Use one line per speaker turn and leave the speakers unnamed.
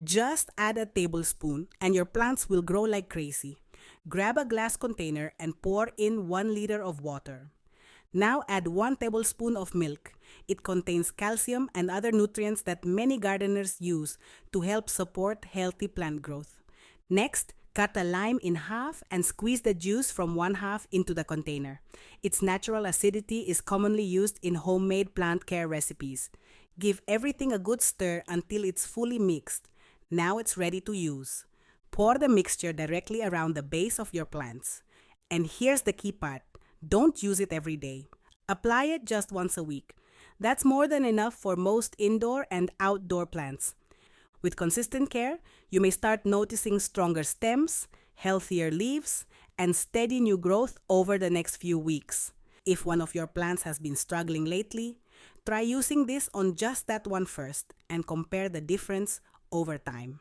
Just add a tablespoon and your plants will grow like crazy. Grab a glass container and pour in 1 liter of water. Now add 1 tablespoon of milk. It contains calcium and other nutrients that many gardeners use to help support healthy plant growth. Next, cut a lime in half and squeeze the juice from 1/2 into the container. Its natural acidity is commonly used in homemade plant care recipes. Give everything a good stir until it's fully mixed. Now it's ready to use. Pour the mixture directly around the base of your plants. And here's the key part. Don't use it every day. Apply it just once a week. That's more than enough for most indoor and outdoor plants. With consistent care, you may start noticing stronger stems, healthier leaves, and steady new growth over the next few weeks. If one of your plants has been struggling lately, try using this on just that one first and compare the difference over time.